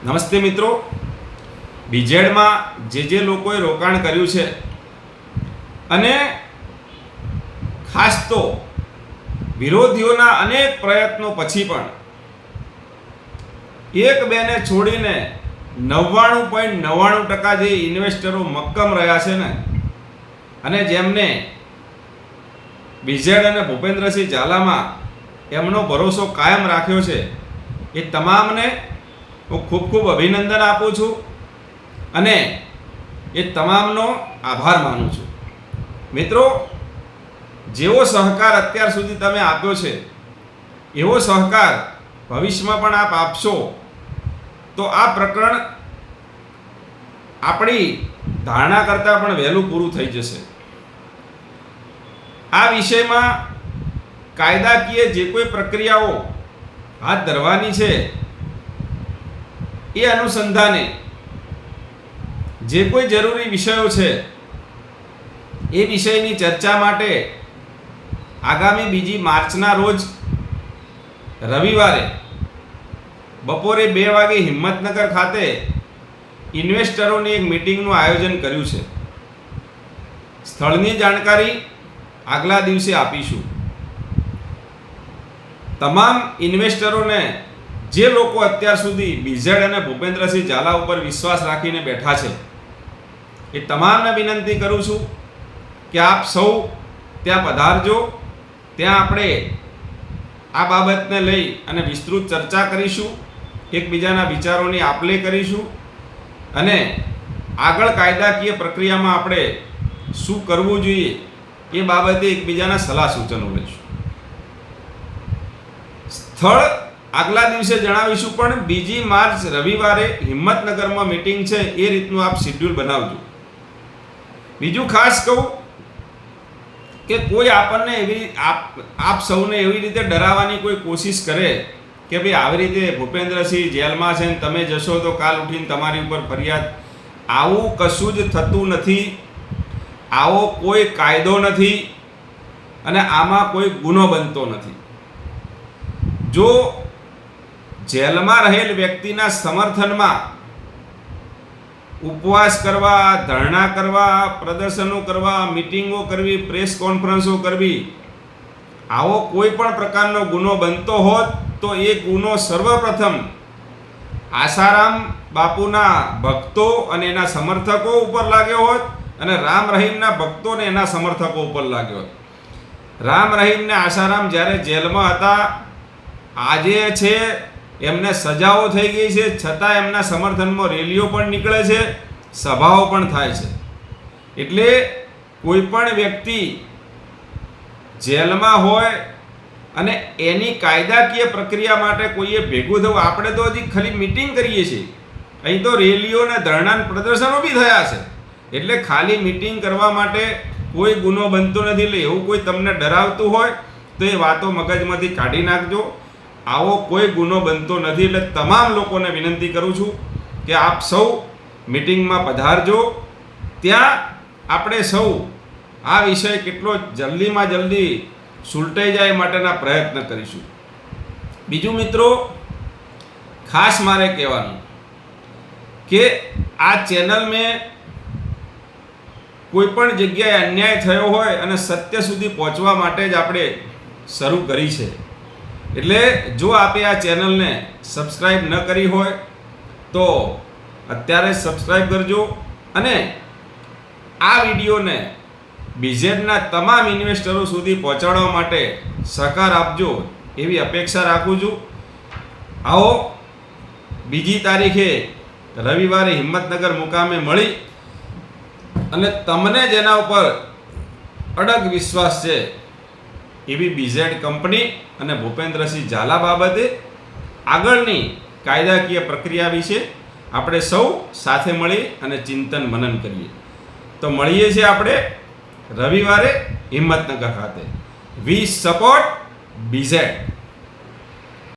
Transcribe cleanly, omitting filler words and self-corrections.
નમસ્તે મિત્રો, બીજેડમાં જે લોકોએ રોકાણ કર્યું છે અને ખાસ તો વિરોધીઓના અનેક પ્રયત્નો પછી પણ એક બેને છોડીને 99.99% જે ઇન્વેસ્ટરો મક્કમ રહ્યા છે ને, અને જેમને બીજેડ અને ભૂપેન્દ્રસિંહ ઝાલામાં એમનો ભરોસો કાયમ રાખ્યો છે, એ તમામને હું ખૂબ ખૂબ અભિનંદન આપું છું અને એ તમામનો આભાર માનું છું. મિત્રો, જેવો સહકાર અત્યાર સુધી તમે આપ્યો છે એવો સહકાર ભવિષ્યમાં પણ આપ આપશો તો આ પ્રકરણ આપણી ધારણા કરતાં પણ વહેલું પૂરું થઈ જશે. આ વિષયમાં કાયદાકીય જે કોઈ પ્રક્રિયાઓ હાથ ધરવાની છે એ અનુસંધાને જે કોઈ જરૂરી વિષયો છે એ વિષયની ચર્ચા માટે આગામી 2 માર્ચના રોજ રવિવારે બપોરે 2 વાગે હિંમતનગર ખાતે ઇન્વેસ્ટરોની એક મિટિંગનું આયોજન કર્યું છે. સ્થળની જાણકારી આગલા દિવસે આપીશું. તમામ ઇન્વેસ્ટરોને, જે લોકો અત્યાર સુધી બીજેડ અને ભૂપેન્દ્રસિંહ ઝાલા ઉપર વિશ્વાસ રાખીને બેઠા છે, એ તમામને વિનંતી કરું છું કે આપ સૌ ત્યાં પધારજો. ત્યાં આપણે આ બાબતને લઈ અને વિસ્તૃત ચર્ચા કરીશું, એકબીજાના વિચારોની આપ-લે કરીશું અને આગળ કાયદાકીય પ્રક્રિયામાં આપણે શું કરવું જોઈએ એ બાબતે એકબીજાના સલાહ સૂચનો લઈશું. સ્થળ આગલા દિવસે જણાવીશું, પણ 2 માર્ચ રવિવારે હિંમતનગરમાં મિટિંગ છે એ રીતનું આપ શેડ્યુલ બનાવજો. બીજું ખાસ કહું કે કોઈ આપણને આપ સૌને એવી રીતે ડરાવવાની કોઈ કોશિશ કરે કે ભાઈ આવી રીતે ભૂપેન્દ્રસિંહ જેલમાં છે ને તમે જશો તો કાલ ઉઠીને તમારી ઉપર ફરિયાદ, આવું કશું જ થતું નથી. આવો કોઈ કાયદો નથી અને આમાં કોઈ ગુનો બનતો નથી. જો જેલમાં રહેલ વ્યક્તિના સમર્થનમાં ઉપવાસ કરવા, ધરણા કરવા, પ્રદર્શનો કરવા, મિટિંગો કરવી, પ્રેસ કોન્ફરન્સો કરવી, આવો કોઈ પણ પ્રકારનો ગુનો બનતો હોત તો એ ગુનો સર્વપ્રથમ આસારામ બાપુના ભક્તો અને એના સમર્થકો ઉપર લાગ્યો હોત અને રામ રહીમના ભક્તો અને એના સમર્થકો ઉપર લાગ્યો હોત. રામ રહીમ ને આસારામ જ્યારે જેલમાં હતા, આજે છે એમને સજાઓ થઈ ગઈ છે, છતાં એમના સમર્થનમાં રેલીઓ પણ નીકળે છે, સભાઓ પણ થાય છે. એટલે કોઈ પણ વ્યક્તિ જેલમાં હોય અને એની કાયદાકીય પ્રક્રિયા માટે કોઈએ ભેગું થવું, આપણે તો હજી ખાલી મિટિંગ કરીએ છીએ, અહીં તો રેલીઓ ને ધરણા પ્રદર્શનો બી થયા છે. એટલે ખાલી મિટિંગ કરવા માટે કોઈ ગુનો બનતો નથી. એટલે એવું કોઈ તમને ડરાવતું હોય તો એ વાતો મગજમાંથી કાઢી નાખજો. આવો કોઈ ગુનો બનતો નથી. એટલે તમામ લોકોને વિનંતી કરું છું કે આપ સૌ મિટિંગમાં પધારજો. ત્યાં આપણે સૌ આ વિષય કેટલો જલ્દીમાં જલ્દી સુલટાઈ જાય માટેના પ્રયત્ન કરીશું. બીજું મિત્રો, ખાસ મારે કહેવાનું કે આ ચેનલ મેં કોઈ પણ જગ્યાએ અન્યાય થયો હોય અને સત્ય સુધી પહોંચવા માટે જ આપણે શરૂ કરી છે. એટલે જો આપે આ ચેનલને સબસ્ક્રાઈબ ન કરી હોય તો અત્યારે સબસ્ક્રાઈબ કરજો અને આ વિડીયોને બીજેડના તમામ ઇન્વેસ્ટરો સુધી પહોંચાડવા માટે સહકાર આપજો એવી અપેક્ષા રાખું છું. આવો 2 તારીખે રવિવારે હિંમતનગર મુકામે મળી અને તમને જેના ઉપર અડગ વિશ્વાસ છે એવી બીજેડ કંપની અને ભૂપેન્દ્રસિંહ ઝાલા બાબતે આગળની કાયદાકીય પ્રક્રિયા વિશે આપણે સૌ સાથે મળી અને ચિંતન મનન કરીએ. તો મળીએ છીએ આપણે રવિવારે હિંમતનગર ખાતે. વી સપોર્ટ બીજેડ.